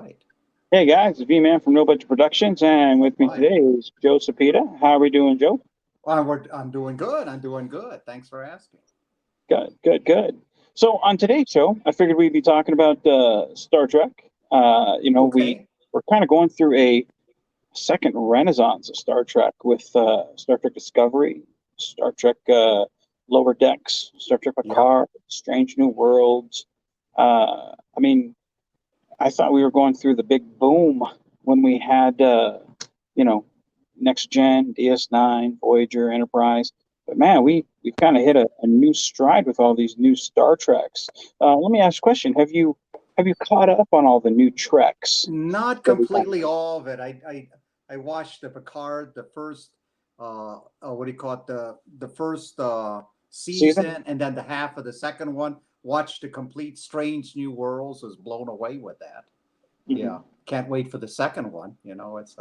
right. Hey guys, it's V-Man from No Budget Productions, and with me Right. today is Joe Cepeda. How are we doing, Joe? I'm doing good. I'm doing good. Thanks for asking. Good, good, good. So on today's show, I figured we'd be talking about Star Trek. We Okay. we're kind of going through a second renaissance of Star Trek with Star Trek Discovery, Star Trek Lower Decks, Star Trek Yep. Picard, Strange New Worlds. I mean, I thought we were going through the big boom when we had, you know, Next Gen, DS9, Voyager, Enterprise. But man, we've kind of hit a new stride with all these new Star Treks. Let me ask a question: Have you caught up on all the new Treks Not that we got? completely all of it. I watched the Picard, the first what do you call it? The first Season? season, and then the half of the second one. Watched the complete Strange New Worlds. Was blown away with that. Hmm. Yeah. Can't wait for the second one. It's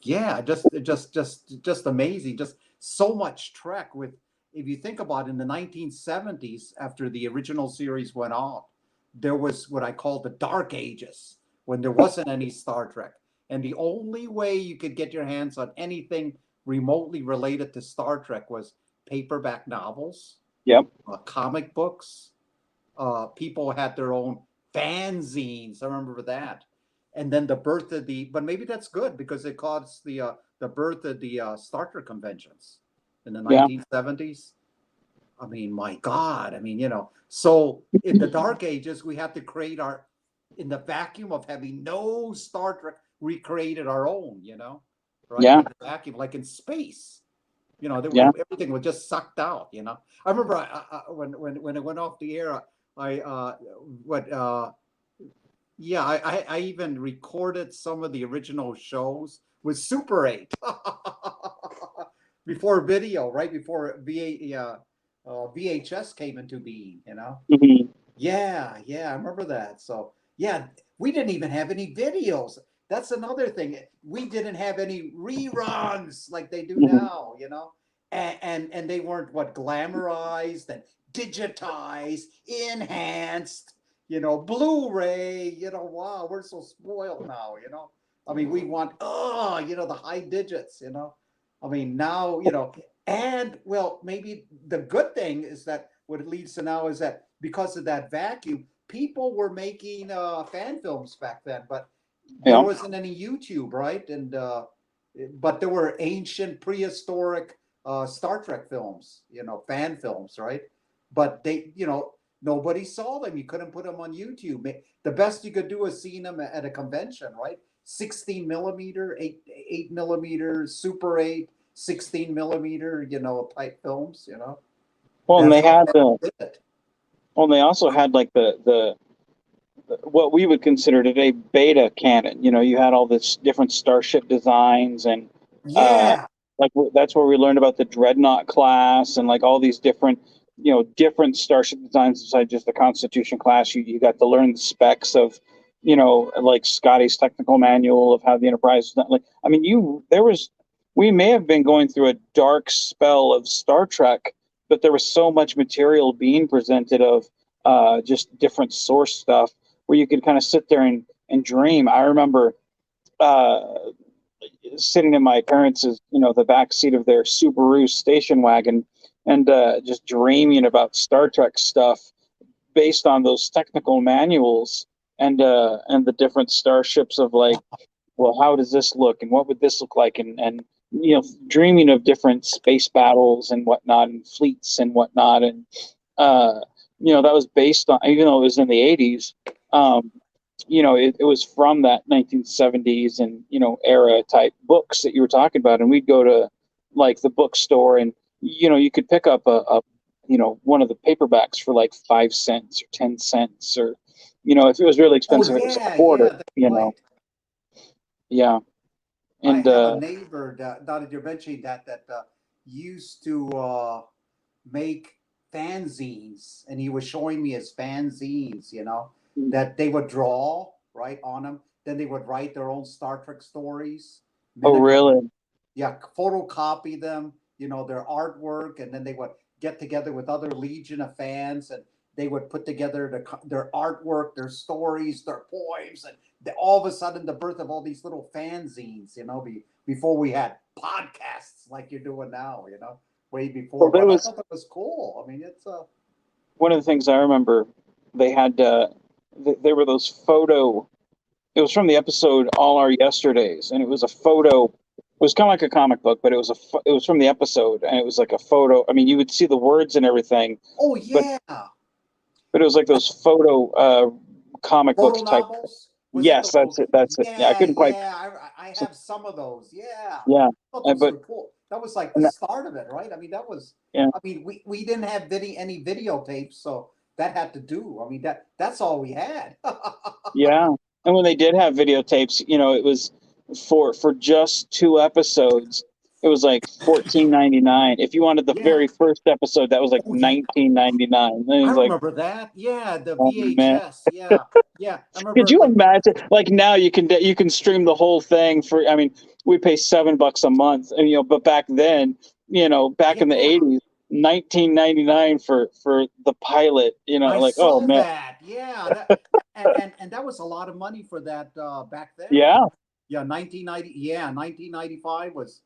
yeah, just amazing. Just so much Trek with if you think about it, in the 1970s, after the original series went off, there was what I call the dark ages when there wasn't any Star Trek. And the only way you could get your hands on anything remotely related to Star Trek was paperback novels, Yep. comic books. People had their own fanzines. I remember that. And then the birth of the, but maybe that's good because it caused the birth of the Star Trek conventions in the Yeah. 1970s. I mean, my God. I mean, so in the dark ages, we had to create in the vacuum of having no Star Trek, we created our own, right? Yeah. In the vacuum, like in space. Yeah. Everything was just sucked out. I remember when it went off the air, I what yeah, I even recorded some of the original shows with Super 8 before video, right before VHS came into being. Hmm. Yeah, I remember that. So yeah, we didn't even have any videos. That's another thing. We didn't have any reruns like they do Hmm. now. And they weren't what glamorized and digitized, enhanced, Blu-ray. Wow, we're so spoiled now. I mean, we want the high digits. I mean, now. And well, maybe the good thing is that what it leads to now is that because of that vacuum, people were making fan films back then, but there Yeah. wasn't any YouTube, right? And but there were ancient, prehistoric Star Trek films, fan films, right? But nobody saw them. You couldn't put them on YouTube. The best you could do is seeing them at a convention, right? 16 millimeter, 8 millimeter, Super 8, 16 millimeter, type films. Well, and That's they how had fast they did it. well, and they also had like what we would consider today beta canon. You had all this different starship designs, and uh, Yeah. that's where we learned about the dreadnought class and like all these different starship designs inside just the Constitution class. You got to learn the specs of like Scotty's technical manual of how the Enterprise was done. Like, I mean, we may have been going through a dark spell of Star Trek, but there was so much material being presented of just different source stuff where you could kind of sit there and dream. I remember uh, sitting in my parents' the back seat of their Subaru station wagon and just dreaming about Star Trek stuff based on those technical manuals and the different starships of like, well, how does this look and what would this look like, and dreaming of different space battles and whatnot and fleets and whatnot, and uh, that was based on, even though it was in the 80s. um, it was from that 1970s and era type books that you were talking about, and we'd go to like the bookstore, and you could pick up a one of the paperbacks for like 5 cents or 10 cents, or if it was really Oh expensive, it was a yeah, quarter. yeah, that's right. Yeah. I And have a neighbor that now that you're mentioning that used to make fanzines, and he was showing me his fanzines, that they would draw right on them. Then they would write their own Star Trek stories, oh, mimic, really? yeah, photocopy them, their artwork, and then they would get together with other legion of fans and they would put together their artwork, their stories, their poems, and all of a sudden the birth of all these little fanzines, before we had podcasts like you're doing now, way Well, before. there But I was thought that was cool. I mean, it's one of the things I remember. They had there were those photo. It was from the episode All Our Yesterdays, and it was a photo. It was kind of like a comic book, but it was from the episode, and it was like a photo. I mean, you would see the words and everything, oh but yeah, it was like those photo comic photo books type. novels. Was that Yes, that's it. That's it. Yeah, I Yeah, couldn't quite. yeah. I have some of those. Yeah, Yeah, I thought those but were cool. That was like the and that, start of it, right? I mean, that was. yeah, I mean, we didn't have any videotapes, so that had to do. I mean, that's all we had. yeah. And when they did have videotapes, it was for just 2 episodes. It was like 14.99. If you wanted the Yeah. very first episode, that was like Oh yeah. 19.99. And it I was like, remember that. Yeah, the oh man. VHS. Yeah, yeah. I Could remember you like imagine? Like now, you can stream the whole thing for. I mean, we pay $7 a month, and but back then, back in the yeah. '80s, 19.99 for the pilot. I Like, oh saw man, that. Yeah, and that was a lot of money for that back then. yeah, Yeah, 1990. Yeah, 1995 was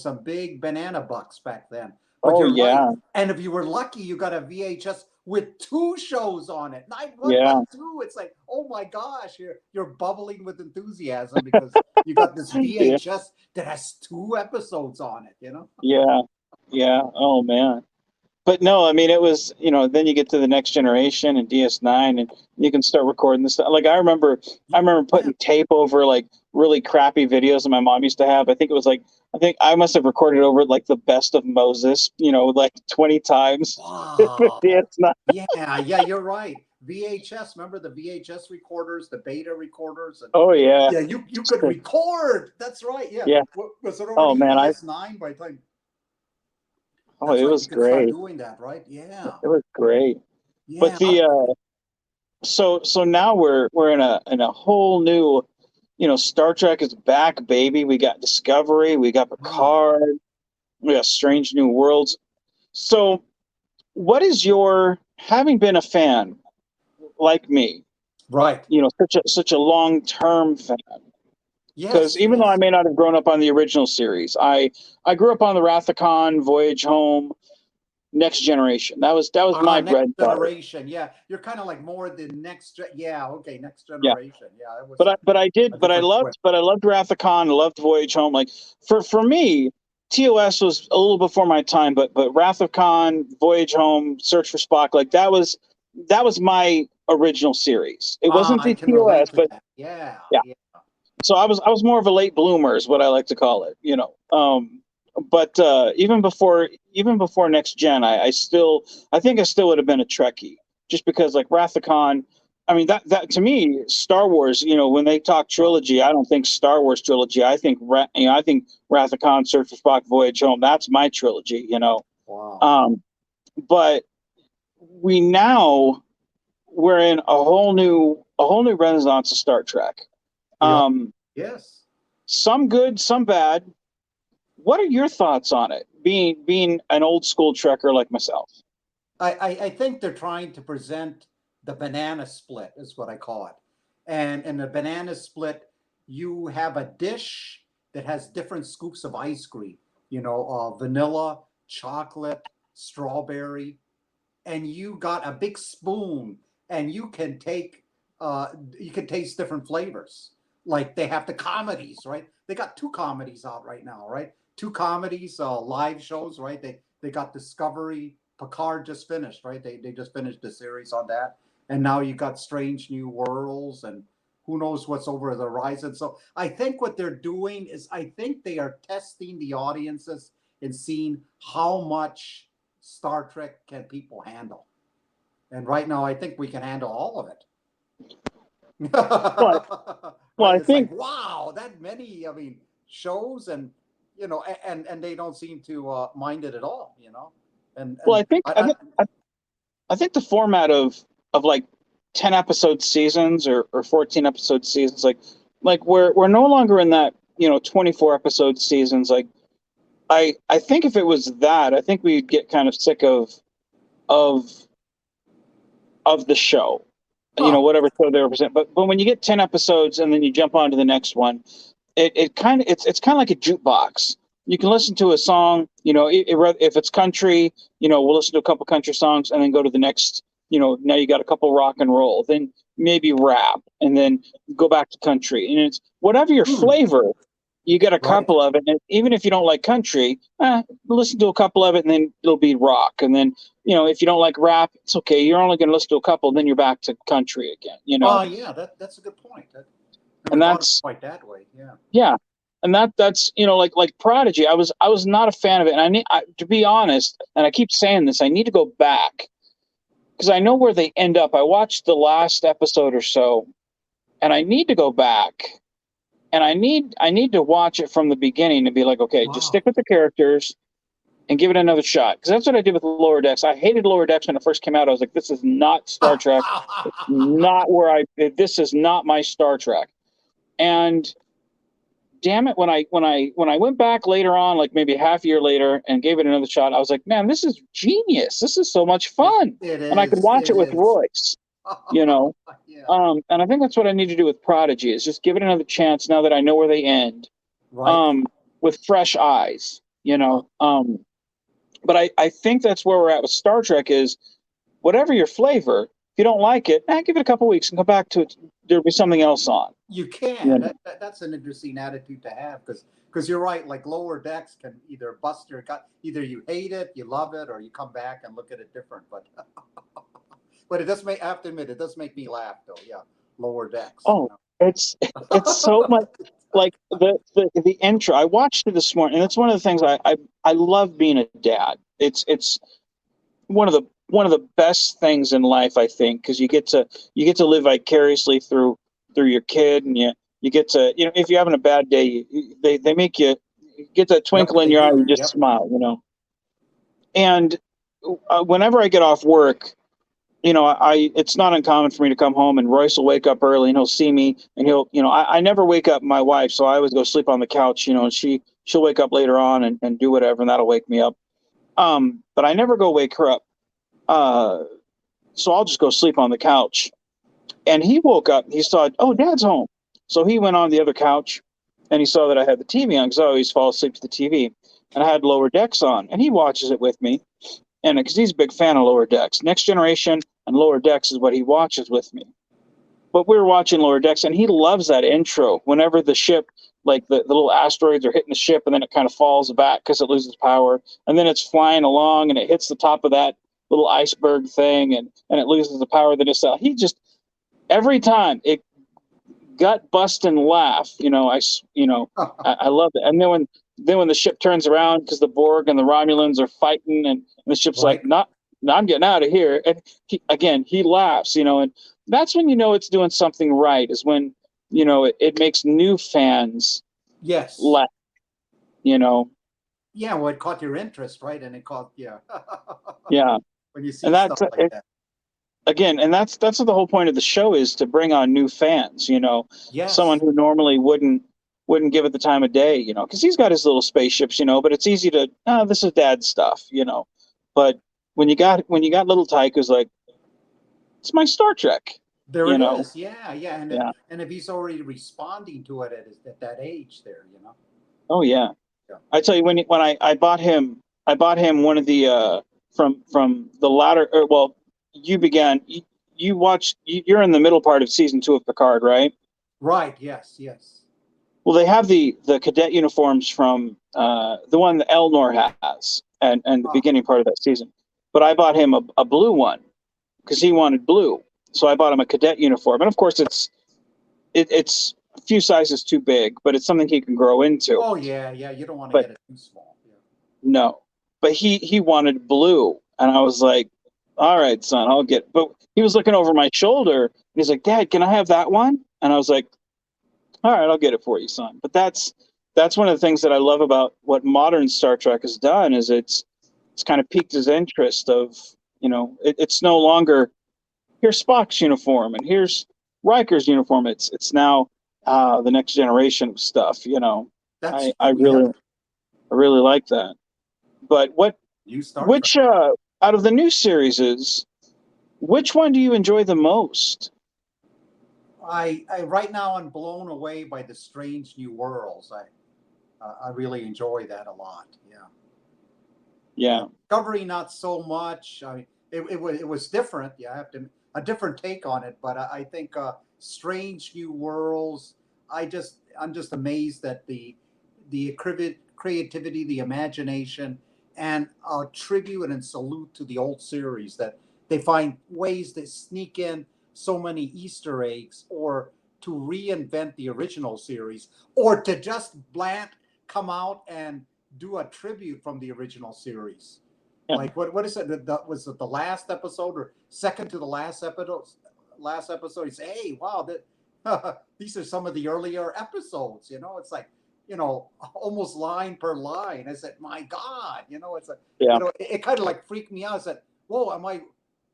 some big banana bucks back then. But oh you're right. yeah, And if you were lucky, you got a VHS with two shows on it. 911 yeah, 2. It's like, oh my gosh, you're bubbling with enthusiasm because you got this yeah, VHS that has 2 episodes on it. yeah, yeah. Oh man. But no, I mean, it was, then you get to the next generation and DS9, and you can start recording this stuff. Like I remember Yeah. putting tape over like really crappy videos that my mom used to have. I think I must have recorded over like the best of Moses, like 20 times. Wow. DS9. Yeah, yeah, you're right. VHS, remember the VHS recorders, the beta recorders, and Oh yeah. yeah, you could record. That's right. Yeah. Yeah. Was it Oh already man, DS9 by the time? That's it right. You was could start great. doing that, right? Yeah. It was great. But Yeah. so now we're in a whole new, Star Trek is back, baby. We got Discovery, we got Wow. Picard, we got Strange New Worlds. So, what is your, having been a fan like me, Right. such a long-term fan? Because Yes, even though I yes. may not have grown up on the original series, I grew up on the Wrath of Khan, Voyage Home, Next Generation. That was my Next bread and butter. generation. Yeah. You're kind of like more the yeah, okay, next Yeah. generation. Yeah, it was But I a did, different twist. but I loved Wrath of Khan. I loved Voyage Home. Like for me, TOS was a little before my time, but Wrath of Khan, Voyage Home, Search for Spock, like that was my original series. It wasn't I the can relate TOS, to but that. Yeah, yeah. yeah. So I was more of a late bloomer, is what I like to call it. But even before Next Gen, I think I still would have been a Trekkie, just because like Wrath of Khan. I mean that to me, Star Wars. When they talk Wow. trilogy, I don't think Star Wars trilogy. I think Wrath of Khan, Search for Spock, Voyage Home. That's my trilogy. Wow. Um, but we now we're in a whole new renaissance of Star Trek. Yeah. Um, Yes. some good, some bad. What are your thoughts on it? Being an old school Trekker like myself. I think they're trying to present the banana split, is what I call it. And in the banana split, you have a dish that has different scoops of ice cream, vanilla, chocolate, strawberry, and you got a big spoon and you can taste different flavors. Like they have the comedies, right? They got 2 comedies out right now, right? 2 comedies, live shows, right? They got Discovery. Picard just finished, right? They just finished the series on that. And now you got Strange New Worlds and who knows what's over the horizon. So I think what they're doing is I think they are testing the audiences and seeing how much Star Trek can people handle. And right now, I think we can handle all of it. Well, well, Right? I It's like, think wow, that many, I mean, shows and, and they don't seem to mind it at all. well, And I think I think I think the format of like 10 episode seasons or 14 episode seasons, like we're no longer in that 24 episode seasons. Like I think if it was that, I think we'd get kind of sick of of the show, Huh. whatever show they represent. But when you get 10 episodes and then you jump on to the next one, it's kind of like a jukebox. You can listen to a song, if it's country, we'll listen to a couple country songs and then go to the next, now you got a couple rock and roll, then maybe rap, and then go back to country. And it's whatever your Hmm. flavor, you get a Right. couple of it. And even if you don't like country, listen to a couple of it and then it'll be rock. And then, if you don't like rap, it's okay. You're only going to listen to a couple, then you're back to country again. Yeah, that's a good point. Never And thought of it that's, quite that way. Yeah. yeah. And that's like Prodigy. I was not a fan of it, and to be honest, and I keep saying this, I need to go back because I know where they end up. I watched the last episode or so, and I need to go back, and I need to watch it from the beginning and be like, okay, just Wow. stick with the characters and give it another shot. Because that's what I did with Lower Decks. I hated Lower Decks when it first came out. I was like, this is not Star Trek. Not where this is not my Star Trek. And damn it, when I went back later on, like maybe half a year later, and gave it another shot, I was like, man, this is genius. This is so much it, fun, it and I could is. watch It it with is. Royce. You know, Yeah. and I think that's what I need to do with Prodigy is just give it another chance now that I know where they end, Right. um, with fresh eyes. But I think that's where we're at with Star Trek is whatever your flavor. If you don't like it, give it a couple weeks and come back to it. There'll be something else on. You You can. know? That's an interesting attitude to have because you're right. Like Lower Decks can either bust your gut. Either you hate it, you love it, or you come back and look at it different. But it does make. I have to admit, it does make me laugh though. Yeah, Lower Decks. Oh, it's so much like the intro. I watched it this morning, and it's one of the things I love being a dad. It's one of the best things in life, I think, because you get to live vicariously through your kid, and you get to if you're having a bad day, they make you get that Yep, twinkle in they your eye, you do. just Yep. smile. And whenever I get off work, I it's not uncommon for me to come home and Royce will wake up early and he'll see me and I never wake up my wife, so I always go sleep on the couch, and she'll wake up later on and do whatever, and that'll wake me up. But I never go wake her up. Uh, so I'll just go sleep on the couch. And he woke up, he saw, oh, Dad's home. So he went on the other couch and he saw that I had the TV on because I always fall asleep to the TV. And I had Lower Decks on, and he watches it with me. And because he's a big fan of Lower Decks, Next Generation and Lower Decks is what he watches with me. But we were watching Lower Decks, and he loves that intro. Whenever the ship, like the little asteroids are hitting the ship, and then it kind of falls back because it loses power, and then it's flying along, and it hits the top of that little iceberg thing, and it loses the power. That it's he just every time it gut busting laugh. I love it. And then when the ship turns around because the Borg and the Romulans are fighting, and the ship's Right. like, not, no, I'm getting out of here. And he laughs, and that's when it's doing something right. Is when it makes new fans Yes. laugh. You know, Yeah. Well, it caught your interest, right? And it caught yeah. yeah, When you and see that's stuff like that. again, and that's what the whole point of the show is, to bring on new fans. Someone Yes. who normally wouldn't give it the time of day. Because he's got his little spaceships. But it's easy to, this is dad stuff. But when you got little Tyke who's like, it's my Star Trek. There You it know, is. Yeah. Yeah. yeah. And if he's already responding to it at that age, there. Oh yeah. Yeah. I tell you, when I bought him one of the from the latter. Well, you watched. You're in the middle part of season 2 of Picard, right? Right. Yes. Yes. Well, they have the cadet uniforms from the one that Elnor has, and the Ah, beginning part of that season. But I bought him a blue one because he wanted blue. So I bought him a cadet uniform, and of course it's a few sizes too big, but it's something he can grow into. oh yeah. Yeah. You don't want to But get it too small. Yeah. no, but he wanted blue, and I was like, all right, son, I'll get. But he was looking over my shoulder, and he's like, Dad, can I have that one? And I was like, all right, I'll get it for you, son. But that's one of the things that I love about what modern Star Trek has done is it's kind of piqued his interest of it's no longer here's Spock's uniform and here's Riker's uniform. It's now the next generation of stuff. That's I true. Yeah. really like that. But New Star Trek. which out of the new series is Which one do you enjoy the most? I right now I'm blown away by the Strange New Worlds. I really enjoy that a lot. Yeah. Yeah. Discovery, not so much. I mean, it was different. Yeah, I have to a different take on it. But I think Strange New Worlds. I'm just amazed at the creativity, the imagination, and a tribute and salute to the old series that they find ways to sneak in so many Easter eggs, or to reinvent the original series, or to just bland come out and do a tribute from the original series. Yeah. Like what is it? Was it the last episode or second to the last episode? Last episode, you say, "Hey, wow, that these are some of the earlier episodes." It's like almost line per line. I said, "My God," it's a Yeah. it kind of like freaked me out. I said, "Whoa, am I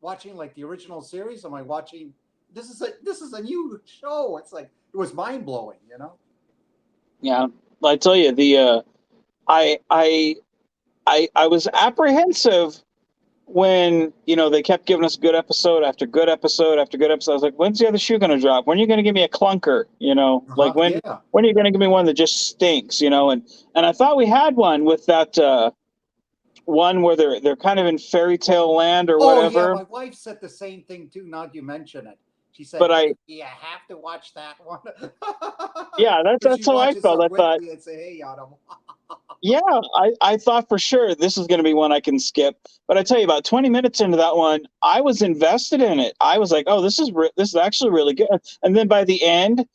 watching like the original series? Am I watching? This is a new show." It's like it was mind blowing. Yeah. I tell you, I I I was apprehensive when they kept giving us good episode after good episode after good episode. I was like, when's the other shoe going to drop? When are you going to give me a clunker? Like Yeah. when are you going to give me one that just stinks? And I thought we had one with that one where they're kind of in fairy tale land or Oh yeah, whatever. my wife said the same thing too. Now that you mention it, she said, But "Hey, you have to watch that one." yeah, But that's she how I watches felt. it I with thought, me and say, "Hey, Adam." yeah, I thought for sure this is going to be one I can skip. But I tell you, about 20 minutes into that one, I was invested in it. I was like, oh, this is actually really good. And then by the end,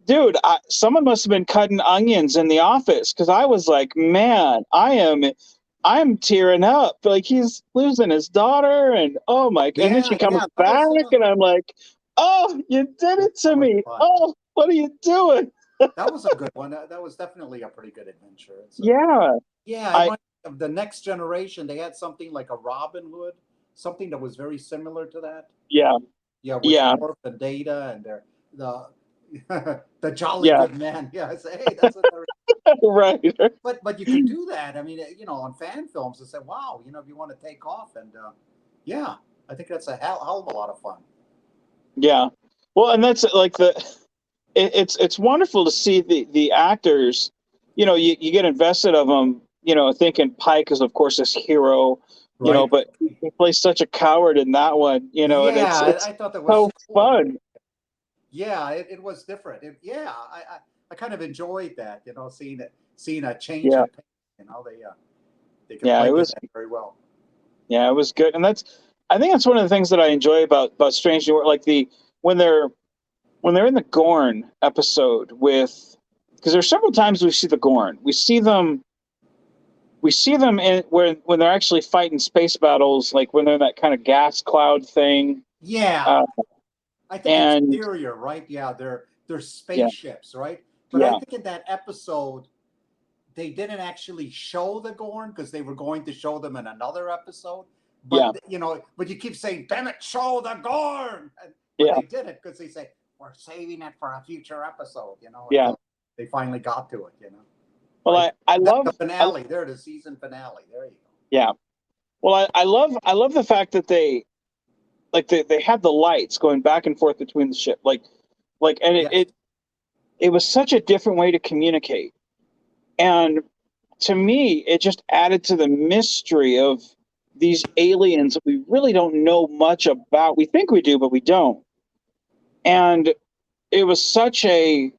dude, someone must have been cutting onions in the office, because I was like, man, I'm tearing up. Like, he's losing his daughter, and oh my, and then Yeah, she comes yeah, that back, was and I'm like, oh, you did it that to was me. fun. Oh, what are you doing? That was a good one. That was definitely a pretty good adventure. Yeah, Yeah, it I might of the next generation. They had something like a Robin Hood, something that was very similar to that. yeah, Yeah, with yeah, Worf and Data and the the Jolly yeah, Good Man. Yeah, I say, hey, that's another. right. But you could do that. I mean, on fan films, they say, wow, if you want to take off, and yeah, I think that's a hell of a lot of fun. Yeah. Well, and that's like it's wonderful to see the actors. You get invested of them. Thinking Pike is of course this hero. Right. But he plays such a coward in that one. And Yeah, it's I thought that was so cool. fun. Yeah, it was different. Yeah, I kind of enjoyed that. Seeing a change Yeah, in pace. They could yeah. play It was that very well. yeah, it was good, and I think that's one of the things that I enjoy about Strange New World, like when they're when they're in the Gorn episode with, because there's several times we see the Gorn. We see them in when they're actually fighting space battles, like when they're in that kind of gas cloud thing. Yeah, Uh, I think and exterior, right? Yeah, they're yeah, spaceships, right? But I yeah, think in that episode they didn't actually show the Gorn because they were going to show them in another episode. yeah, But you keep saying, "Damn it, show the Gorn!" But yeah, they did it because they say we're saving it for a future episode. yeah. Until they finally got to it. Well, Right? I That's love the finale. There, the season finale. There you go. yeah. Well, I love the fact that they had the lights going back and forth between the ship, and Yes. it was such a different way to communicate. And to me, it just added to the mystery of these aliens that we really don't know much about. We think we do, but we don't. And it was such a,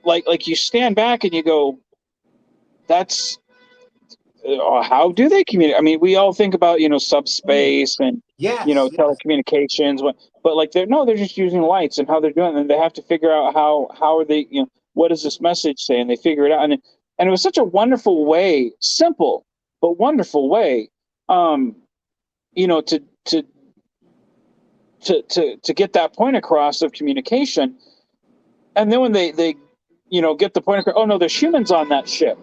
like you stand back and you go, that's how do they communicate? I mean, we all think about subspace and Yes. Yes. telecommunications, but like they're just using lights, and how they're doing it, and they have to figure out how are they, what does this message say, and they figure it out, and it was such a wonderful way, simple but wonderful way, um, to to get that point across of communication. And then when they get the point across, oh no, there's humans on that ship,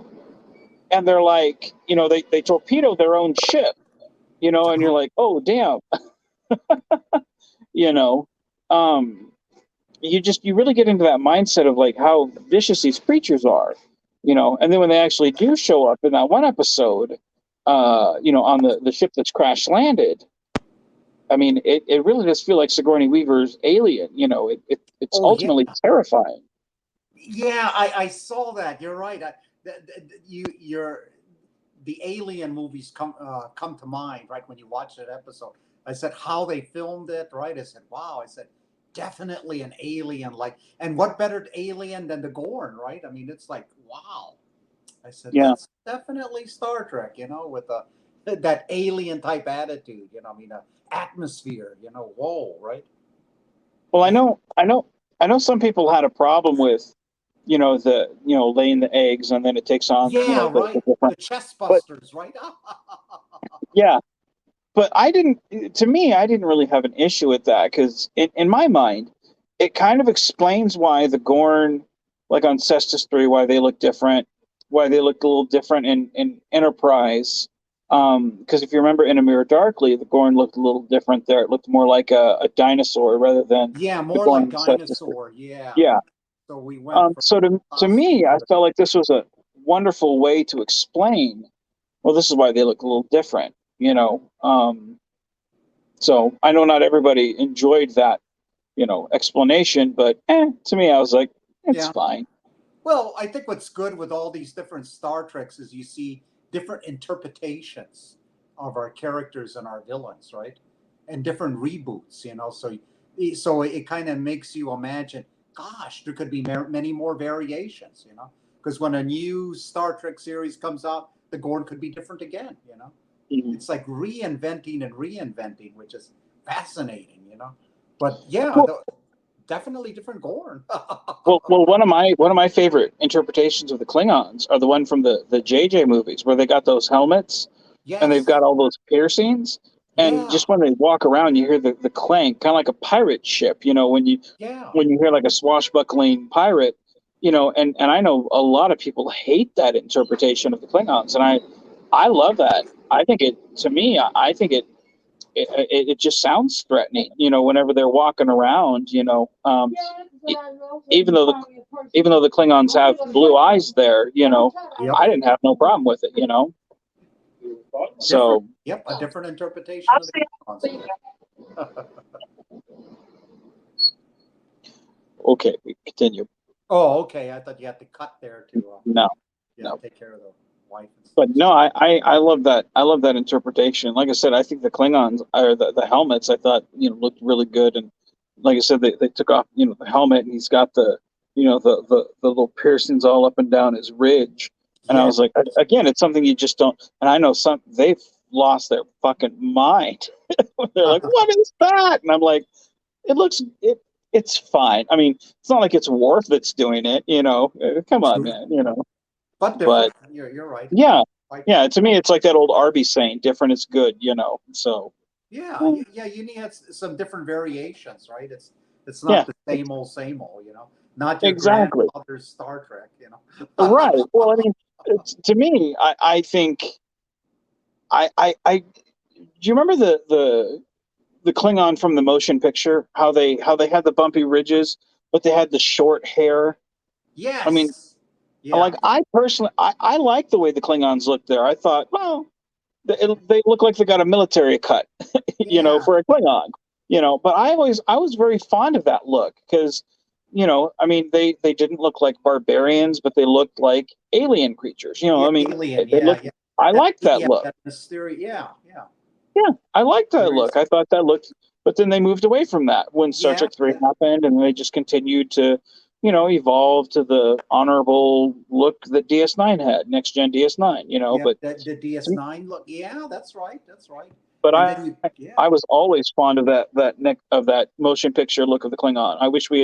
and they're like, they torpedo their own ship, and you're like, oh damn, you know, um, you really get into that mindset of like how vicious these creatures are, and then when they actually do show up in that one episode, on the ship that's crash landed, I mean, it really does feel like Sigourney Weaver's Alien. It's Oh yeah, ultimately terrifying. yeah. I saw that. You're right. You're the Alien movies come to mind, right? When you watch that episode, I said how they filmed it, right? I said, wow. I said, definitely an alien, like, and what better alien than the Gorn, right? I mean, it's like, wow. I said, Yeah. that's definitely Star Trek, with that alien type attitude, I mean, atmosphere, whoa, right? Well, Yeah, I know. Some people had a problem with, laying the eggs, and then it takes on, yeah, the right. different. The chest But busters, right? yeah, but I didn't. To me, I didn't really have an issue with that because, in my mind, it kind of explains why the Gorn, like on Cestus 3, why they look different, why they look a little different in Enterprise. Because if you remember in A Mirror Darkly, the Gorn looked a little different there. It looked more like a dinosaur rather than Yeah, the more Gorn like in Cestus 3. dinosaur. Yeah. Yeah. So we went from So to me, costume I to felt like this was a wonderful way to explain. Well, this is why they look a little different. So I know not everybody enjoyed that, explanation, but to me, I was like, it's yeah. fine. Well, I think what's good with all these different Star Treks is you see different interpretations of our characters and our villains, right? And different reboots, so it kind of makes you imagine, gosh, there could be many more variations, because when a new Star Trek series comes out, the Gorn could be different again. Mhm. It's like reinventing and reinventing, which is fascinating. But yeah, Well, definitely different Gorn. well, one of my favorite interpretations of the Klingons are the one from the JJ movies where they got those helmets and they've Yes. got all those piercings. And Yeah. just when they walk around, you hear the clank, kind of like a pirate ship. Yeah. When you hear like a swashbuckling pirate, and I know a lot of people hate that interpretation of the Klingons, and I love that. I think to me, I think it just sounds threatening. Whenever they're walking around, e- even though the Klingons have blue eyes there, Yep. I didn't have no problem with it. Different. So Yep. A different interpretation of the concept. okay, we continue. Oh, okay. I thought you had to cut there to, No, yeah, no. take care of the wife and stuff. But no, I love that. I love that interpretation. Like I said, I think the Klingons or the helmets I thought looked really good. And like I said, they took off the helmet and he's got the little piercings all up and down his ridge. And I Yeah. was like, again, it's something you just don't. And I know they've lost their fucking mind. They're like, what is that? And I'm like, it's fine. I mean, it's not like it's Worf that's doing it. Come on, True. man. But But different. You're right. yeah, Quite yeah. different. To me, it's like that old Arby saying, "Different is good." So Yeah. mm, Yeah. You need some different variations, right? It's yeah, not the same old. Not your exactly. grandfather's Star Trek. Right. Well, I mean, to me, I think I do you remember the Klingon from the motion picture? How they had the bumpy ridges, but they had the short hair. I mean, Yes. Yeah. like I personally, I like the way the Klingons looked there. I thought, well, they look like they got a military cut, Yeah. for a Klingon. But I was very fond of that look because, I mean, they didn't look like barbarians, but they looked like alien creatures. Yeah. I mean, Alien. they Yeah. looked. Yeah. I That, liked that yeah. look. That mysterious. Yeah. Yeah. Yeah, I liked that Very. look. I thought that looked, but then they moved away from that when Star Yeah. Trek 3 happened, and they just continued to, evolve to the honorable look that DS9 had, next gen DS9. Yeah, But the DS9 look. Yeah, that's right. That's right. but And I then yeah, I was always fond of that motion picture look of the Klingon. I wish we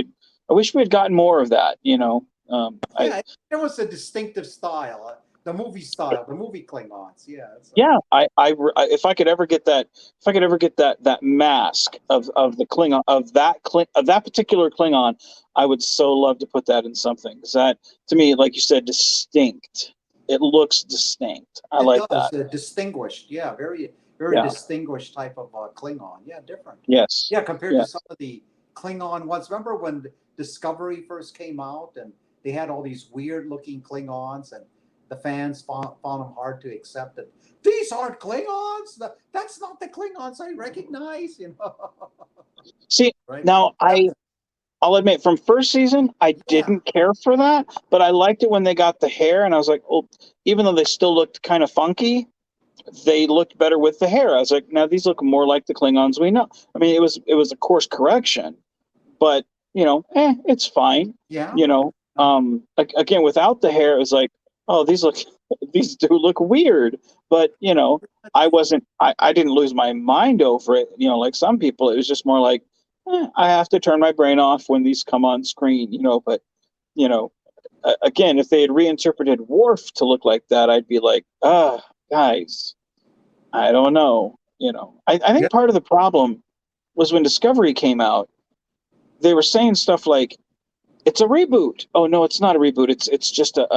had gotten more of that. I yeah. There was a distinctive style, the movie style, the movie Klingons. Yeah, it's yeah, if I could ever get that mask of the Klingon of that particular Klingon, I would so love to put that in something because that to me, like you said, distinct. It looks distinct. I it like does that. distinguished. Yeah, very very Yeah. distinguished type of Klingon. Yeah, different. Yes. Yeah, compared to some Yes. of the Klingon ones. Remember when Discovery first came out and they had all these weird looking Klingons and the fans found them hard to accept it. These aren't Klingons. That's not the Klingons I recognize. You know, See, right? now That, I'll admit, from first season, I yeah, didn't care for that, but I liked it when they got the hair, and I was like, oh, even though they still looked kind of funky, they looked better with the hair. I was like, now these look more like the Klingons we know. I mean, it was a course correction, but it's fine. yeah. You know, again, without the hair, it was like, oh, these do look weird, but I didn't lose my mind over it. Like some people, it was just more like, I have to turn my brain off when these come on screen. But you know, again, if they had reinterpreted Worf to look like that, I'd be like, guys, I don't know. I Yeah. think part of the problem was when Discovery came out, they were saying stuff like, it's a reboot. Oh no, it's not a reboot. It's just a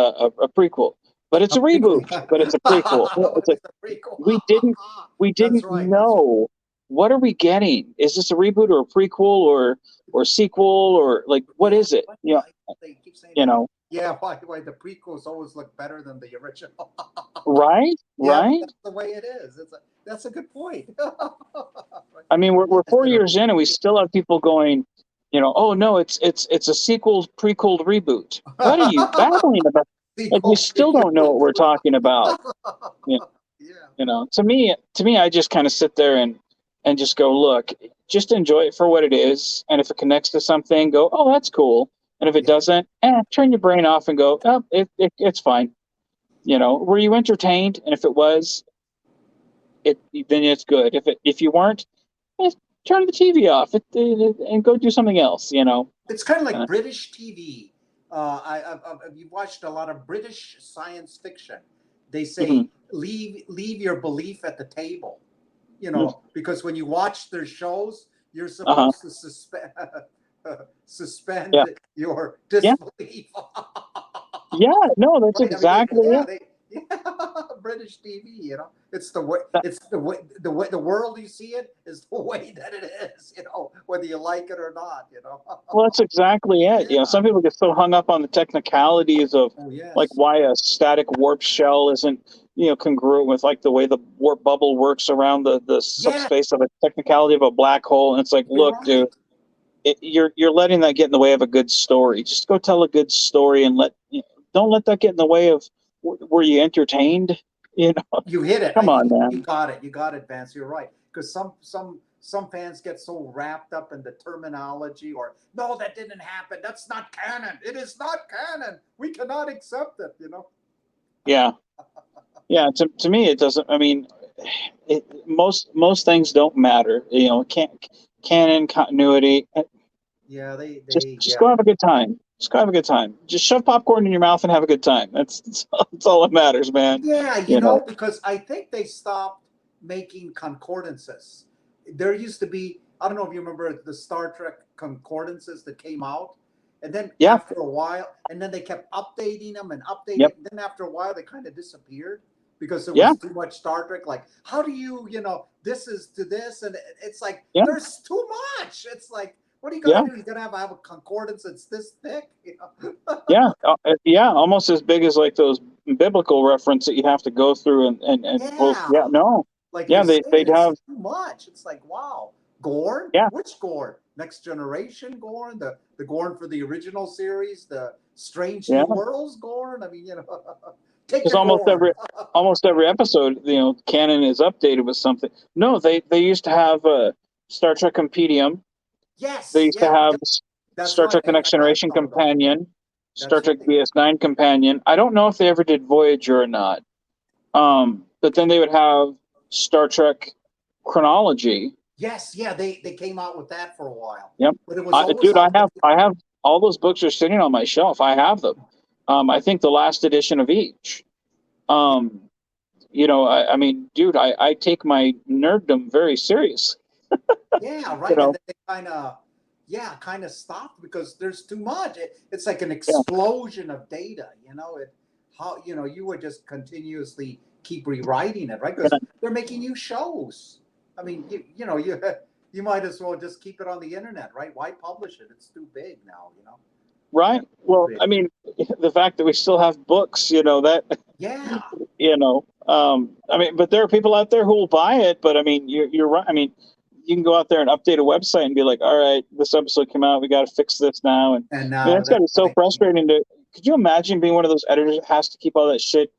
prequel. But it's A a prequel. reboot. But it's a prequel. It's like It's a prequel. we didn't we That's didn't right. That's right. know, what are we getting? Is this a reboot or a prequel or sequel, or like what Yeah, is it? but yeah, they keep saying You that. know, Yeah, why the prequels always look better than the original. right? Yeah, but Right? that's the way it is. That's a good point. I mean, we're Yes, 4 years in and we still have people going, oh no, it's a sequel, prequel, reboot. What are you babbling about? Like we sequel still don't know prequel. what we're talking about. You, Yeah. to me, I just kind of sit there and just go, look, just enjoy it for what it is, and if it connects to something, go, oh, that's cool. And if it Yeah. doesn't, turn your brain off and go, oh, it's fine. Were you entertained? And if it was, then it's good. If you weren't, eh, turn the TV off and go do something else. It's kind of like Uh, British TV. You've watched a lot of British science fiction. They mhm, say leave your belief at the table. mhm. Because when you watch their shows, you're Uh-huh. supposed to suspend Yeah. your Yeah. disbelief. Yeah. No, that's Right? I mean, exactly it. yeah, British TV. It's the way, That- the world you see it is the way that it is. Whether you like it or not. well, that's exactly it. Yeah. Some people get so hung up on the technicalities of Oh like yes. why a static warp shell isn't, congruent with like the way the warp bubble works around the Yeah, subspace of a technicality of a black hole. And it's like, you're look, dude, right. you're letting that get in the way of a good story. Just go tell a good story and don't let that get in the way of, were you entertained? You hit it. Come on, You man. got it. You got it, Vance. You're right. Because some fans get so wrapped up in the terminology, or no, that didn't happen. That's not canon. It is not canon. We cannot accept it. Yeah. Yeah. To me, it doesn't, I mean, most things don't matter. Canon continuity. Yeah, Just they just yeah. go have a good time. Just go have a good time. Just shove popcorn in your mouth and have a good time. That's all that matters, man. Yeah, You know. because I think they stopped making concordances. There used to be, I don't know if you remember the Star Trek concordances that came out. And then Yeah. after a while, and then they kept updating them and updating. Yep. And then after a while, they kind of disappeared because there Yeah. was too much Star Trek. Like, how do this is to this? And it's like, Yeah. there's too much. It's like, what are you Yeah. going to do? You're going to have a concordance that's this thick? Yeah. Yeah. Almost as big as like those biblical reference that you have to go through and well, Yeah. yeah. No. Like Yeah. you're saying, They'd it's have. too much. It's like, wow, Gorn? Yeah. Which Gorn? Next Generation Gorn? The Gorn for the original series? The Strange Yeah. New Worlds Gorn? I mean, take Because your Gorn. almost every episode, canon is updated with something. No, they used to have Star Trek Compendium. They Yes, used to yeah, have yep, that's Star right. Trek: The Next I have Generation some of them. Yeah, Companion, Star that's Trek right. DS9 Companion. I don't know if they ever did Voyager or not. But then they would have Star Trek Chronology. Yes, yeah, they came out with that for a while, Yep. but it was always Dude, updated. I have all those books are sitting on my shelf. I have them. I think the last edition of each. Yeah, Um, I mean, dude, I take my nerddom very serious. yeah, You right. And know, then they kind of stopped because there's too much. It's like an yeah, explosion of data. You would just continuously keep rewriting it, right? Because yeah, they're making new shows. I mean, you might as well just keep it on the internet, right? Why publish it? It's too big now. Yeah, right. too Well, big. I mean, the fact that we still have books, that. Yeah. You know, I mean, but there are people out there who will buy it. But I mean, you're right. I mean, you can go out there and update a website and be like, all right, this episode came out. We got to fix this now. And And I mean, now that's got to that's be so right. frustrating. To could you imagine being one of those editors that has to keep all that shit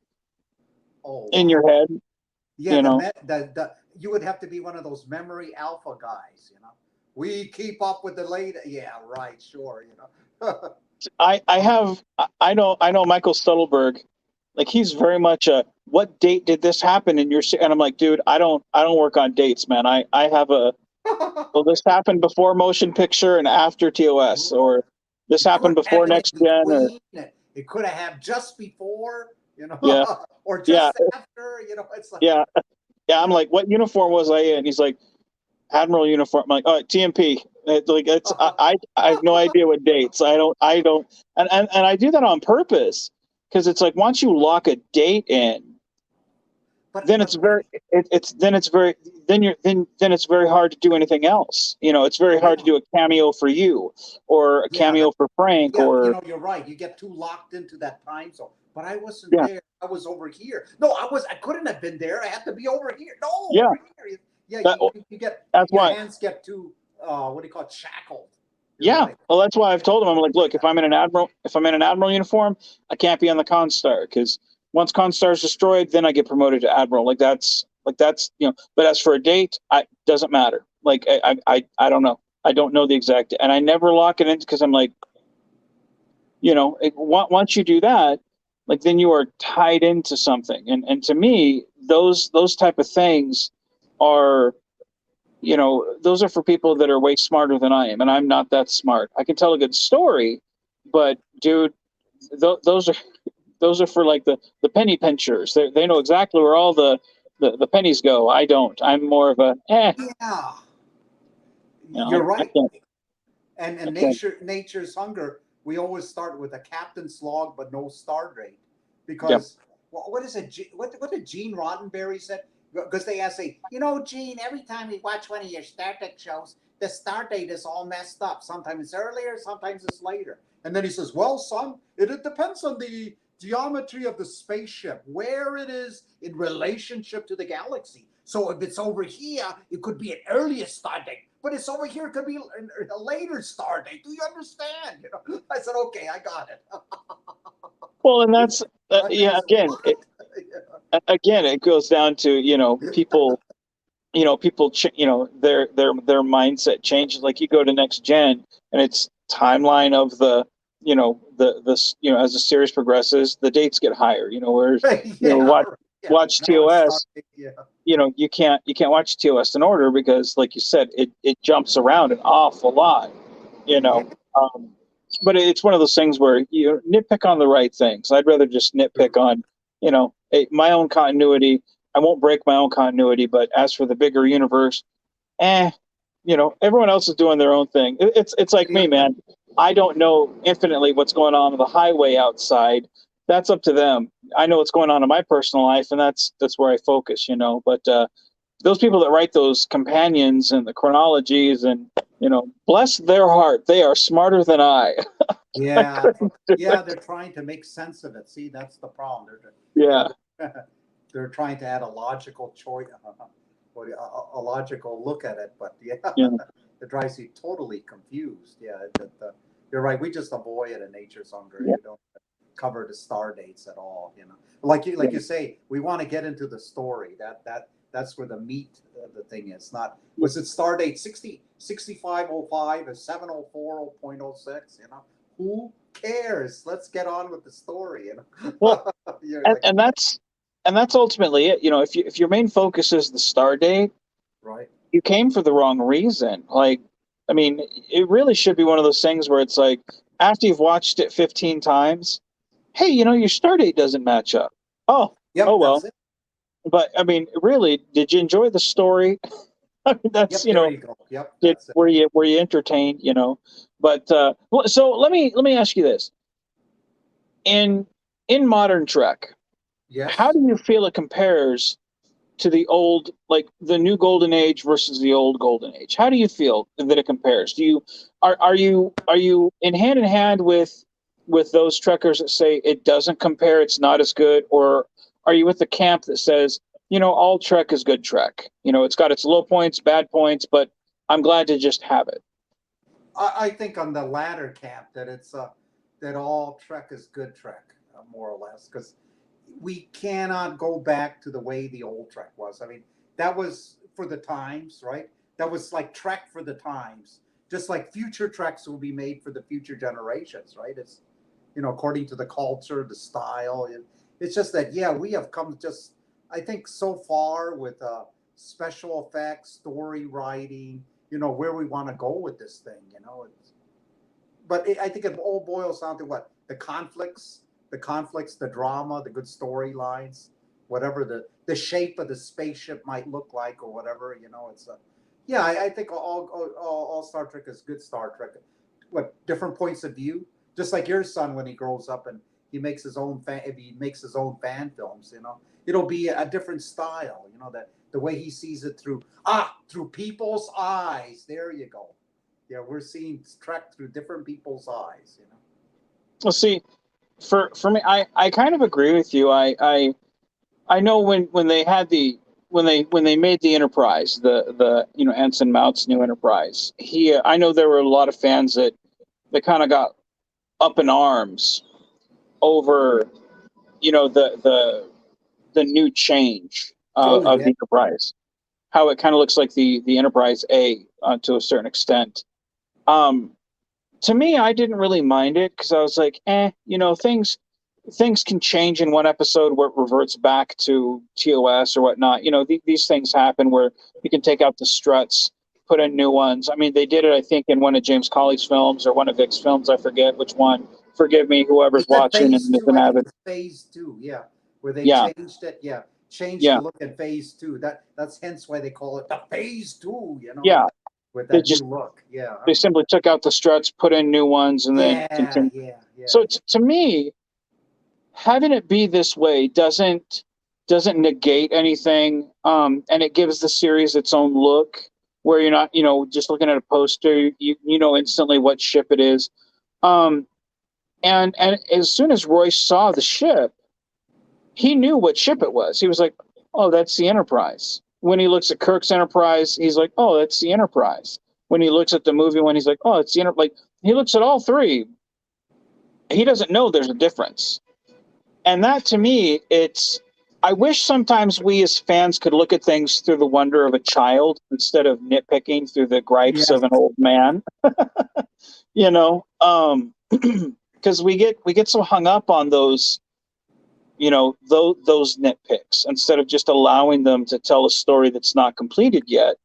Oh in your wow. head? Yeah, You know, the you would have to be one of those memory alpha guys, you know. We keep up with the late. Yeah, right. Sure, you know. I have I know Michael Studelberg, like he's very much a what date did this happen in your and I'm like, dude, I don't work on dates, man. I have a well, this happened before motion picture and after TOS, or this It could happened before have happened next in gen, or between. It could have happened just before, you know, yeah, or yeah, just after. You know, it's like, yeah, yeah. I'm yeah. like, what uniform was I in? He's like, Admiral uniform. I'm like, oh, TMP. Like it's I have no idea what dates. I don't and I do that on purpose because it's like once you lock a date in, then it's but very it's then it's very then you're then it's very hard to do anything else. You know, it's very hard to yeah, do a cameo for you or a yeah, that, cameo for Frank yeah. You or know, you're right. You get too locked into that time zone. But I wasn't yeah, there. I was over here. No, I was. I couldn't have been there. I had to be over here. No, yeah. over here. Yeah, That, you get that's your why. hands get too. What do you call it? Shackled. You're Yeah. right. Well, that's why I've told him. I'm like, look, if I'm in an admiral uniform, I can't be on the Constar because once Constar is destroyed, then I get promoted to admiral. Like that's you know. But as for a date, I doesn't matter. Like I don't know. I don't know the exact, and I never lock it in because I'm like, you know, once you do that, like then you are tied into something, and to me, those type of things are you know, those are for people that are way smarter than I am, and I'm not that smart. I can tell a good story, but dude, those are for like the penny pinchers. They know exactly where all the pennies go. I don't. I'm more of a Yeah, you know, you're I right. can't. I And can't. nature's hunger. We always start with a captain's log, but no star date, Yeah. because what is it? What did Gene Roddenberry said? Because they asked, say, you know, Gene, every time we watch one of your Star Trek shows, the star date is all messed up. Sometimes it's earlier, sometimes it's later. And then he says, well, son, it depends on the geometry of the spaceship, where it is in relationship to the galaxy. So if it's over here, it could be an earlier star date. But it's over here, it could be a later star date. Do you understand? You know, I said, okay, I got it. Well, and that's I yeah. said, what? Yeah. Again, it goes down to you know people. You know, you know, their mindset changes. Like you go to next gen, and it's timeline of the you know the you know as the series progresses, the dates get higher. You know, whereas you know Yeah, yeah. watch Now it's star TOS. date. Yeah. You know, you can't watch TOS in order because, like you said, it jumps around an awful lot. You Yeah. know, but it's one of those things where you nitpick on the right things. I'd rather just nitpick on, you know, my own continuity. I won't break my own continuity, but as for the bigger universe, eh, you know, everyone else is doing their own thing. It's like me, Yeah. man. I don't know infinitely what's going on the highway outside. That's up to them. I know what's going on in my personal life, and that's where I focus, you know. But those people that write those companions and the chronologies and you know, bless their heart, they are smarter than I. I Yeah, couldn't do yeah, it. they're trying to make sense of it. See, that's the problem. Yeah, They're trying to add a logical choice, or a logical look at it. But yeah, yeah, it drives you totally confused. Yeah, you're right. We just avoid it in Nature's Hunger. yeah, You don't cover the star dates at all. You know, like you say, we want to get into the story. That's where the meat of the thing is. Not yeah. was it star date 6505 or 7040.06? You know, who cares? Let's get on with the story. You Well, know, you're like, and that's ultimately it. You know, if your main focus is the star date, right. you came for the wrong reason. Like, I mean, it really should be one of those things where it's like after you've watched it 15 times, hey, you know, your star date doesn't match up. Oh, oh Yep, well. that's it. But I mean, really, did you enjoy the story? I mean, that's Yep, you there know, you go. Yep, did that's it. were you entertained? You know, but so let me ask you this: in modern Trek, how Yes. do you feel it compares to the old, like the new golden age versus the old golden age? How do you feel that it compares? Do you are you in hand with those trekkers that say it doesn't compare, it's not as good, or are you with the camp that says, all Trek is good Trek? It's got its low points, bad points, but I'm glad to just have it. I think on the latter camp that it's that all Trek is good Trek, more or less, because we cannot go back to the way the old Trek was. I mean, that was for the times, right? That was like Trek for the times. Just like future Treks will be made for the future generations, right? It's according to the culture, the style. It's just that, yeah, we have come just, I think, so far with special effects, story writing, where we want to go with this thing, but I think it all boils down to what the conflicts, the drama, the good storylines, whatever the shape of the spaceship might look like, or whatever. It's yeah. I think all Star Trek is good Star Trek. What different points of view? Just like your son when he grows up and he makes his own if he makes his own fan films, it'll be a different style. That the way he sees it through people's eyes. There you go. Yeah, we're seeing Trek through different people's eyes. Well, see, for me, I kind of agree with you. I know when they had when they made the Enterprise, the Anson Mount's new Enterprise. I know there were a lot of fans that kind of got up in arms over the new change Oh of yeah, the Enterprise, how it kind of looks like the Enterprise A to a certain extent. Um, to me, I didn't really mind it because I was like, things can change in one episode where it reverts back to TOS or whatnot. These things happen where you can take out the struts, put in new ones. I mean, they did it, I think, in one of James Colley's films or one of Vic's films. I forget which one. Forgive me, is whoever's that watching phase and is two? an I think avid. it's phase two. Yeah, where they Yeah, changed it. Yeah, changed the yeah, look at phase two. That's hence why they call it the phase two. yeah. With They that new just look. Yeah, I they remember. simply took out the struts, put in new ones, and then Yeah, continue. yeah, yeah, So yeah. to me, having it be this way doesn't negate anything, and it gives the series its own look where you're not just looking at a poster, you know instantly what ship it is. Um and and as soon as Royce saw the ship, he knew what ship it was. He was like, oh, that's the Enterprise. When he looks at Kirk's Enterprise, he's like, oh, that's the Enterprise. When he looks at the movie one, he's like, oh, it's the Enterprise. Like, he looks at all three, he doesn't know there's a difference. And that, to me, I wish sometimes we as fans could look at things through the wonder of a child instead of nitpicking through the gripes Yes, of an old man. You know, because we get so hung up on those nitpicks instead of just allowing them to tell a story that's not completed yet.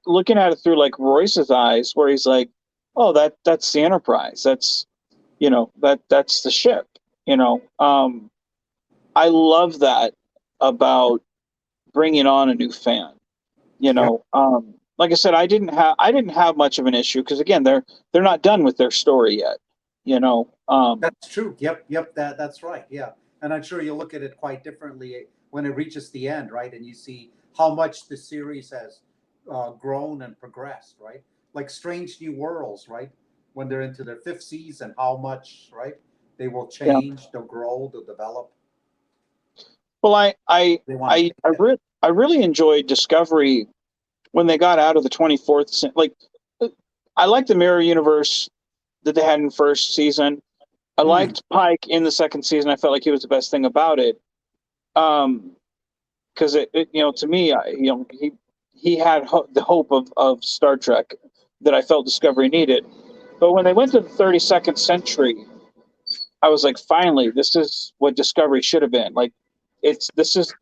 Looking at it through like Royce's eyes, where he's like, "Oh, that's the Enterprise. That's the ship." I love that about bringing on a new fan. yep, Like I said, I didn't have much of an issue because again, they're not done with their story yet. You know, that's true. Yep, yep. That's right. Yeah, and I'm sure you'll look at it quite differently when it reaches the end, right? And you see how much the series has grown and progressed, right? Like Strange New Worlds, right? When they're into their fifth season, how much, right? They will yeah. change, they'll grow, they'll develop. Well, They want to I take I, it. re- I really enjoyed Discovery when they got out of the 24th. Like, I liked the mirror universe that they had in first season. I Hmm. liked Pike in the second season. I felt like he was the best thing about it. Um, because to me, he had the hope of Star Trek that I felt Discovery needed. But when they went to the 32nd century, I was like, finally, this is what Discovery should have been. Like, this is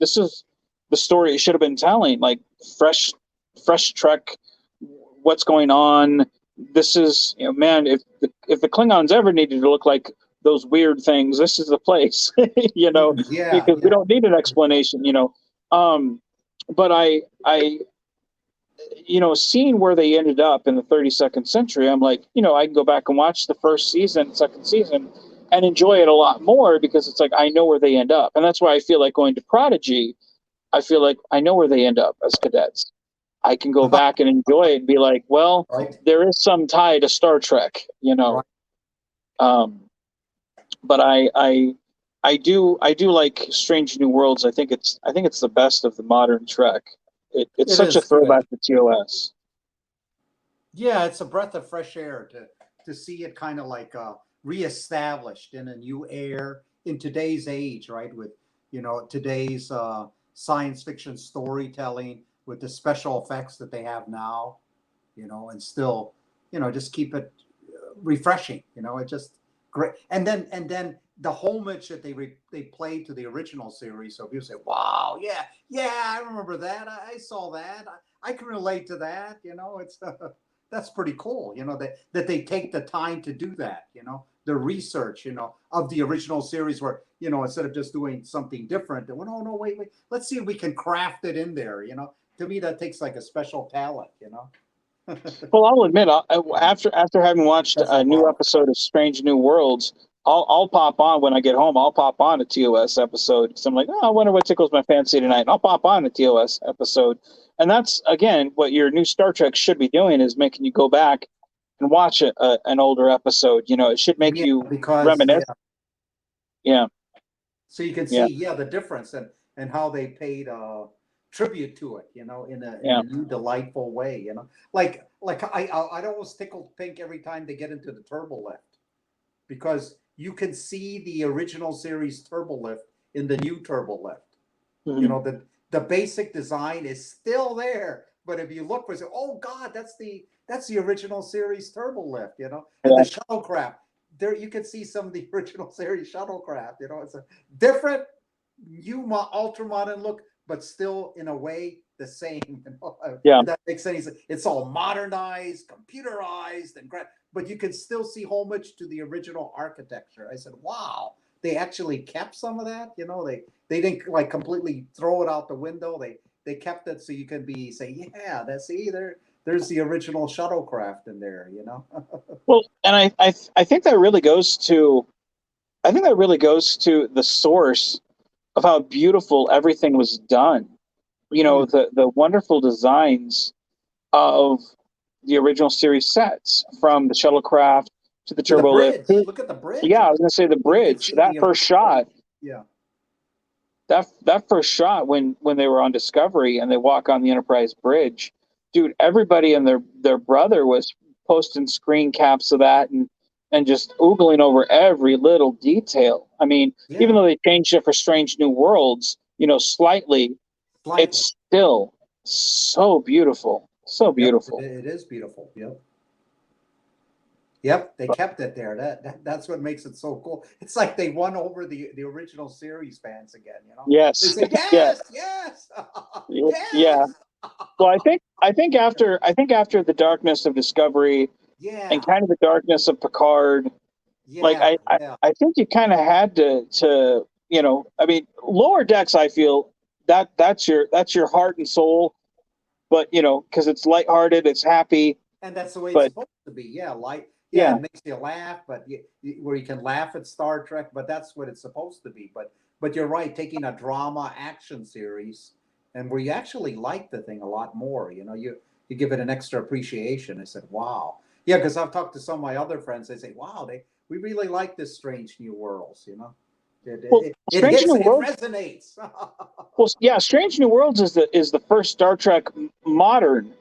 the story it should have been telling. Like, fresh Trek, what's going on? This is, man. If the Klingons ever needed to look like those weird things, this is the place. Yeah, Because we yeah. don't need an explanation. Um, but seeing where they ended up in the 32nd century, I'm like, I can go back and watch the first season, second season, and enjoy it a lot more because it's like I know where they end up, and that's why I feel like going to Prodigy. I feel like I know where they end up as cadets. I can go back and enjoy it and be like, well, Right, there is some tie to Star Trek. right. Um, but I do like Strange New Worlds. I think it's the best of the modern Trek. It's It such a is good. throwback to TOS. Yeah, it's a breath of fresh air to see it kind of like reestablished in a new air in today's age, right? With today's science fiction storytelling with the special effects that they have now, and still, just keep it refreshing. It just great. And then the homage that they played to the original series. So people say, "Wow, yeah, yeah, I remember that. I saw that. I can relate to that." It's that's pretty cool. That they take the time to do that. The research, of the original series, where instead of just doing something different, they went, "Oh no, wait, let's see if we can craft it in there." To me, that takes like a special talent. Well, I'll admit, after having watched a Special new art. episode of Strange New Worlds, I'll pop on when I get home. I'll pop on a TOS episode because I'm like, oh, I wonder what tickles my fancy tonight. And I'll pop on a TOS episode, and that's again what your new Star Trek should be doing, is making you go back and watch an older episode. It should make Yeah, you because reminisce. Yeah, so you can yeah, see, yeah, the difference and how they paid tribute to it, in yeah, a new delightful way, like I'd almost tickle pink every time they get into the turbo lift, because you can see the original series turbo lift in the new turbo lift. mhm, The basic design is still there, but if you look for it, oh God, that's the original series turbo lift, and the yeah. shuttlecraft. There you can see some of the original series shuttlecraft. It's a different new ultra modern look, but still in a way the same. Yeah. If that makes any sense. It's all modernized, computerized, but you can still see homage to the original architecture. I said, wow, they actually kept some of that. They didn't like completely throw it out the window. They kept it so you can say, yeah, there's the original shuttlecraft in there. Well, and I think that really goes to the source of how beautiful everything was done. Mm. The wonderful designs of the original series sets, from the shuttlecraft to the To the turbo lift. bridge. Look at the bridge. Yeah, I was gonna say the You can bridge. see the yeah. That first shot when they were on Discovery and they walk on the Enterprise bridge, dude. Everybody and their brother was posting screen caps of that and just oogling over every little detail. I mean, even Yeah. though they changed it for Strange New Worlds, slightly, Slightly. it's still so beautiful, so Yep. beautiful. It is beautiful. Yep. Yep, they kept it there. That's what makes it so cool. It's like they won over the original series fans again. They Yes, say yeah, yes, yes, yeah. yes, Well, I think after the darkness of Discovery and yeah, kind of the darkness of Picard, like yeah, yeah. I think you kind of had to I mean, Lower Decks, I feel that's your heart and soul, but because it's lighthearted, it's happy, And that's the way it's but supposed to be. Yeah, like yeah, yeah, it makes you laugh, but where you can laugh at Star Trek, but that's what it's supposed to be. But you're right, taking a drama action series and where you actually like the thing a lot more. You give it an extra appreciation. I said, wow, yeah, because I've talked to some of my other friends. They say, wow, we really like this Strange New Worlds. It well, it, it Strange hits, New it Worlds. resonates. Well, yeah, Strange New Worlds is the first Star Trek modern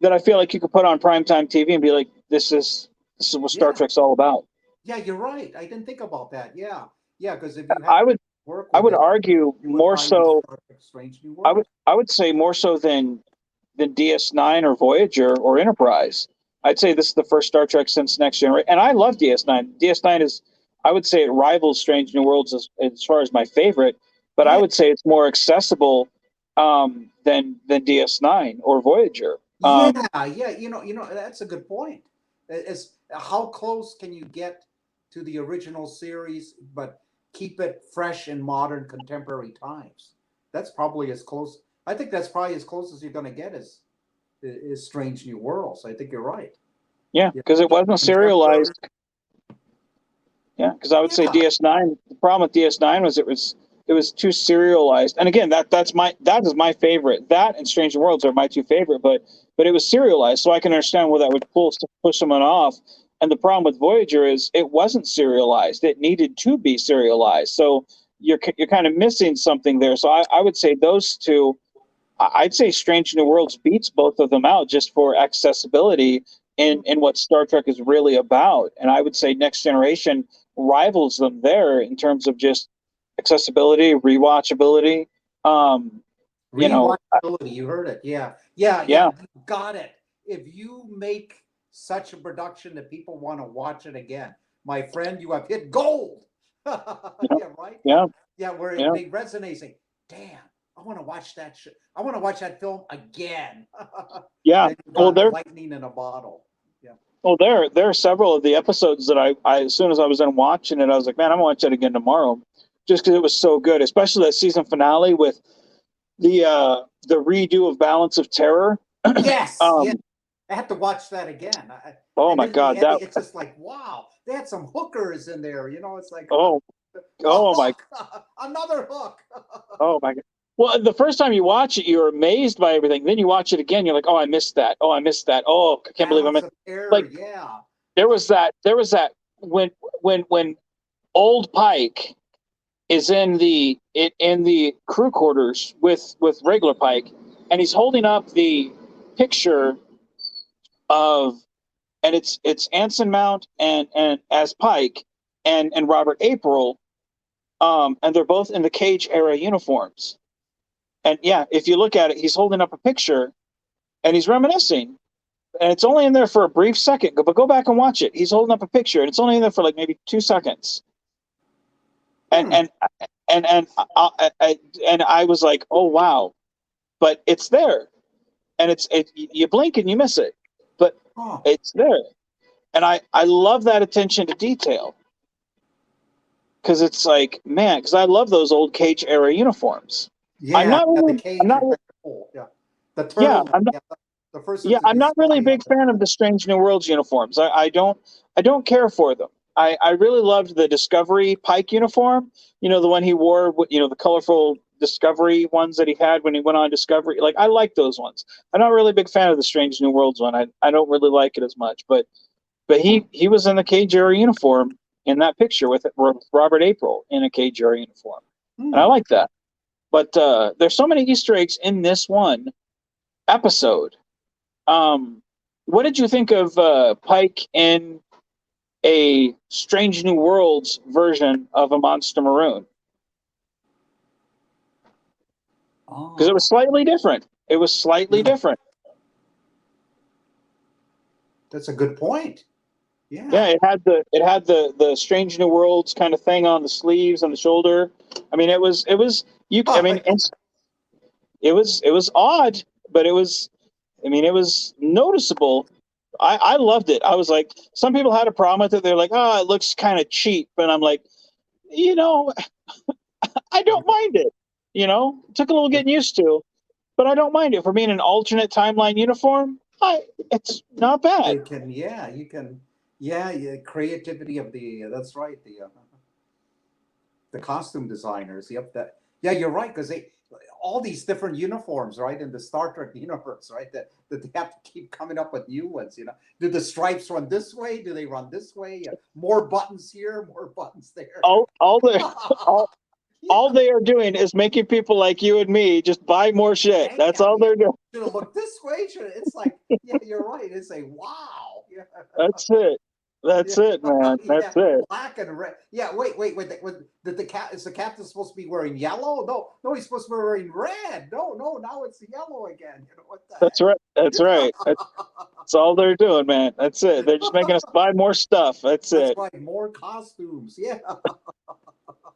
that I feel like you could put on primetime TV and be like, this is what Star Yeah, Trek's all about. yeah, you're right. I didn't think about that. Yeah, yeah, because if you have I would work I with would it, argue it would more probably be so. Star Trek Strange New I would World. I would say more so than DS9 or Voyager or Enterprise. I'd say this is the first Star Trek since Next Generation, and I love DS9. DS9 is, I would say, it rivals Strange New Worlds as far as my favorite, but I Yeah, would say it's more accessible than DS9 or Voyager. yeah, yeah. That's a good point. It's how close can you get to the original series, but keep it fresh in modern contemporary times? That's probably as close. I think that's probably as close as you're going to get is Strange New Worlds. I think you're right. Yeah, Yeah, because it keep it wasn't contemporary. serialized. Yeah, because I would say Yeah, DS9. The problem with DS9 was it was too serialized. And again, that is my favorite. That and Strange Worlds are my two favorite. But it was serialized, so I can understand where that would push someone off. And the problem with Voyager is it wasn't serialized. It needed to be serialized. So you're kind of missing something there. So I would say those two. I'd say Strange New Worlds beats both of them out just for accessibility in what Star Trek is really about. And I would say Next Generation rivals them there in terms of just accessibility, rewatchability. Um, you know, Rewatchability, you heard it. Yeah. Yeah, yeah, yeah, you got it. If you make such a production that people want to watch it again, my friend, you have hit gold. yeah, Yeah, right? yeah, Yeah, where yeah. they resonate saying, damn, I want to watch that I want to watch that film again. Yeah. Then you Well, got there, lightning in a bottle. Yeah. there are several of the episodes that I as soon as I was done watching it, I was like, man, I'm gonna watch that again tomorrow, just because it was so good. Especially that season finale with the redo of Balance of Terror. Yes, yes. um, I have to watch that again. oh And my then the God, ending, that it's just like, wow, they had some hookers in there. It's like oh a oh my hook, another hook. oh my God. Well, the first time you watch it, you're amazed by everything. Then you watch it again, you're like, oh, I missed that. Oh, I missed that. Oh, I can't believe I Balance missed. of error, Like yeah. there was that when old Pike is in the crew quarters with regular Pike, and he's holding up the picture of, and it's Anson Mount and as Pike and Robert April, and they're both in the Cage era uniforms. And yeah, if you look at it, he's holding up a picture and he's reminiscing, and it's only in there for a brief second. But go back and watch it. He's holding up a picture, and it's only in there for like maybe 2 seconds. And Hmm. and I was like, oh wow, but it's there, and you blink and you miss it, but Oh, it's there, and I love that attention to detail because it's like, man, because I love those old Cage era uniforms. I'm yeah, not yeah. The really, I'm cage not, is very cool. Yeah, the yeah, turtleneck. I'm not, Yeah, the first yeah, one's a I'm not really a display of big them. fan of the Strange New Worlds uniforms. I don't care for them. I really loved the Discovery Pike uniform. The one he wore. The colorful Discovery ones that he had when he went on Discovery. Like I like those ones. I'm not really a big fan of the Strange New Worlds one. I don't really like it as much. But he was in the Cage era uniform in that picture with Robert April in a Cage era uniform, and I Hmm. like that. But there's so many Easter eggs in this one episode. um, what did you think of Pike in a Strange New Worlds version of a Monster Maroon? Because it Oh, was slightly different. It was slightly yeah, different. that's a good point. Yeah, Yeah. it had the Strange New Worlds kind of thing on the sleeves and the shoulder. I mean, it was you. I mean, it was odd, but it was. I mean, it was noticeable. I loved it. I was like, some people had a problem with it. They're like, oh, it looks kind of cheap, and I'm like, you know, I don't mind it. It took a little getting used to, but I don't mind it for being an alternate timeline uniform. It's not bad. You can, yeah, you can, yeah, yeah. Creativity of that's right. The costume designers. Yep, that. Yeah, you're right because they all these different uniforms, right, in the Star Trek universe, right? That they have to keep coming up with new ones. Do the stripes run this way? Do they run this way? Yeah. More buttons here, more buttons there. All all, all Yeah. they are doing is making people like you and me just buy more shit. That's Damn. all Yeah. they're doing. Should have looked this way. It's like, yeah, you're right. It's a wow. Yeah. That's it. Yeah, That's it, man. yeah, That's it. black and red. Yeah, wait. Did the cat? Is the captain supposed to be wearing yellow? No, no, he's supposed to be wearing red. No, no, now it's yellow again. What the That's right. That's right. That's all they're doing, man. That's it. They're just making us heck? buy more stuff. That's That's it. right. More costumes. Yeah.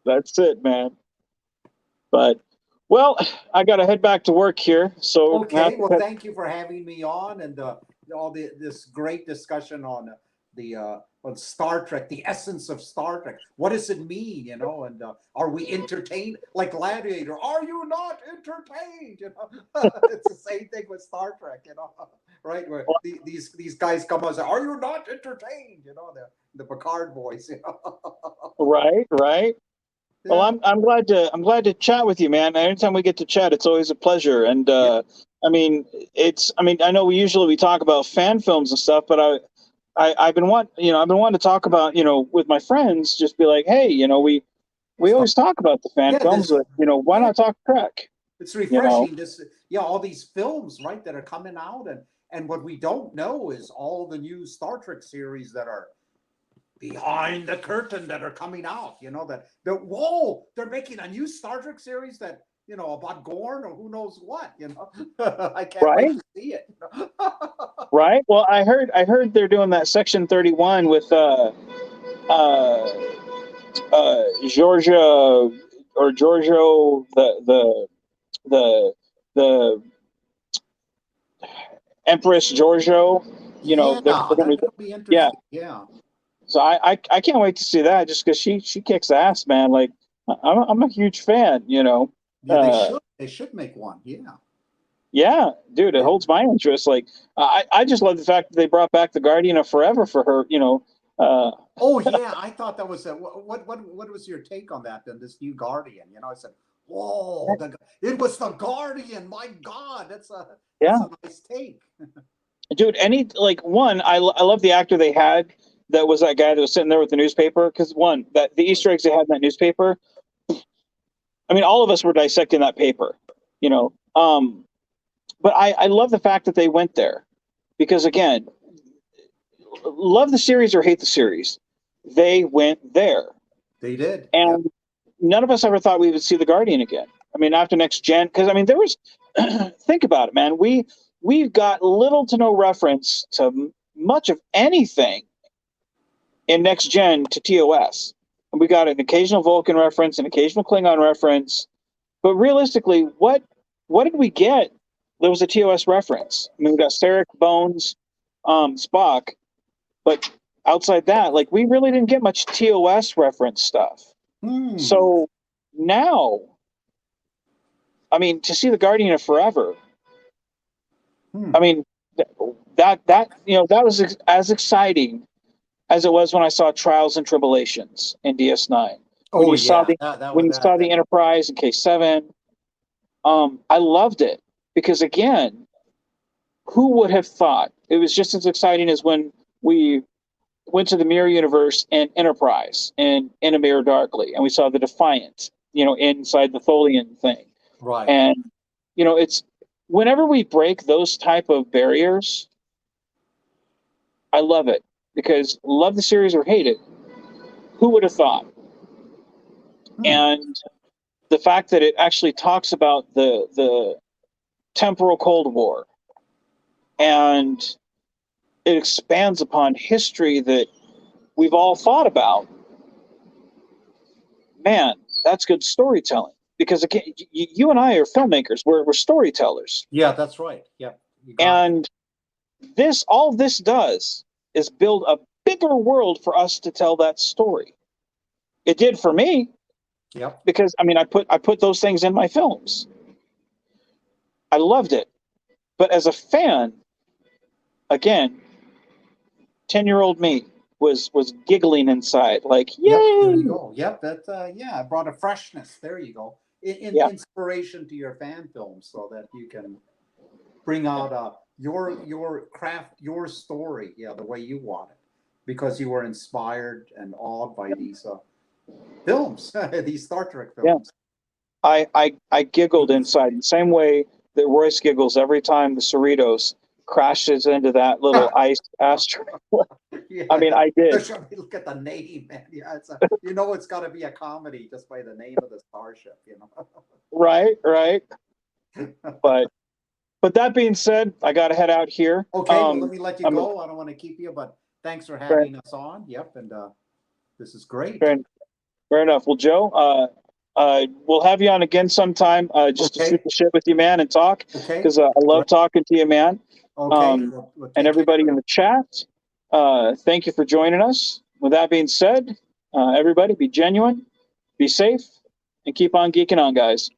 That's it, man. But well, I got to head back to work here, so we're gonna have Okay. to Well, cut. thank you for having me on and all this great discussion on the on Star Trek, the essence of Star Trek. What does it mean? And are we entertained? Like Gladiator, are you not entertained? It's the same thing with Star Trek. Right? Where these guys come out and say, "Are you not entertained?" The Picard voice. Right, right. Well, Yeah. I'm glad to chat with you, man. Anytime we get to chat, it's always a pleasure. And Yeah. I mean, I know we talk about fan films and stuff, but I've been I've been wanting to talk about, with my friends, just be like, hey, we So always talk about the fan yeah, films, but why yeah, not talk Trek? it's You know, refreshing. Yeah, all these films, right, that are coming out, and what we don't know is all the new Star Trek series that are behind the curtain that are coming out. That whoa, they're making a new Star Trek series that about Gorn or who knows what. I can't wait right, to see it. right. Well, I heard they're doing that Section 31 with uh Georgia or Giorgio, the the Empress Giorgio. Yeah, They're going to, that'll be yeah. interesting. Yeah, So I can't wait to see that, just because she kicks ass, man. Like, I'm a huge fan. yeah, Uh, they should make one. Yeah, yeah, dude, it yeah. holds my interest. Like, I just love the fact that they brought back the Guardian of Forever for her. Uh, Oh yeah, I thought that was what was your take on that? Then this new Guardian, I said, whoa, it was the Guardian. My God, yeah, that's a nice take. dude. Any like one, I love the actor they had. That was that guy that was sitting there with the newspaper. Because one, that the Easter eggs they had in that newspaper. I mean, all of us were dissecting that paper. You know, um, but I love the fact that they went there, because again, love the series or hate the series, they went there. They did. Yeah. And none of us ever thought we would see the Guardian again. I mean, after Next Gen, because I mean, there was think about it, man. We've got little to no reference to much of anything in Next Gen to TOS, and we got an occasional Vulcan reference, an occasional Klingon reference, but realistically, what did we get? There was a TOS reference. I mean, we got Sarek, Bones, Spock, but outside that, like, we really didn't get much TOS reference stuff. Hmm. So now, I mean, to see the Guardian of Forever, Hmm. I mean, that was as exciting as it was when I saw Trials and Tribulations in DS9. When Oh you saw yeah, the that when was you saw the that. Enterprise in K7, I loved it, because again, who would have thought it was just as exciting as when we went to the Mirror Universe and Enterprise and In a Mirror Darkly, and we saw the Defiant, inside the Tholian thing. Right. And it's whenever we break those type of barriers, I love it, because love the series or hate it, who would have thought? Hmm. And the fact that it actually talks about the temporal Cold War, and it expands upon history that we've all thought about, man, that's good storytelling. Because again, you and I are filmmakers. We're storytellers, Yeah, that's right. Yep, you got it. and all this does is build a bigger world for us to tell that story. It did for me, Yep. because I mean, I put those things in my films. I loved it, but as a fan, again, 10-year-old me was giggling inside, like, Yep. There you yay, go. Yep. That. Yeah. It brought a freshness. There you go. yeah, Inspiration to your fan films, so that you can bring out your craft, your story, yeah, the way you want it, because you were inspired and awed by these films, these Star Trek yeah. films. I giggled inside the same way that Royce giggles every time the Cerritos crashes into that little ice asteroid. I Yeah, mean, I did. look at the name, man. Yeah, it's got to be a comedy just by the name of the starship. Right, right. But that being said, I got to head out here. Okay, well, let me let you I'm go. I don't want to keep you, but thanks for fair, having us on. Yep, and this is great. fair, fair enough. Well, Joe, we'll have you on again sometime, just to shoot Okay, the shit with you, man, and talk, okay, because I love great. talking to you, man. Okay, Um, we'll and take everybody care. in the chat, thank you for joining us. With that being said, everybody be genuine, be safe, and keep on geeking on, guys.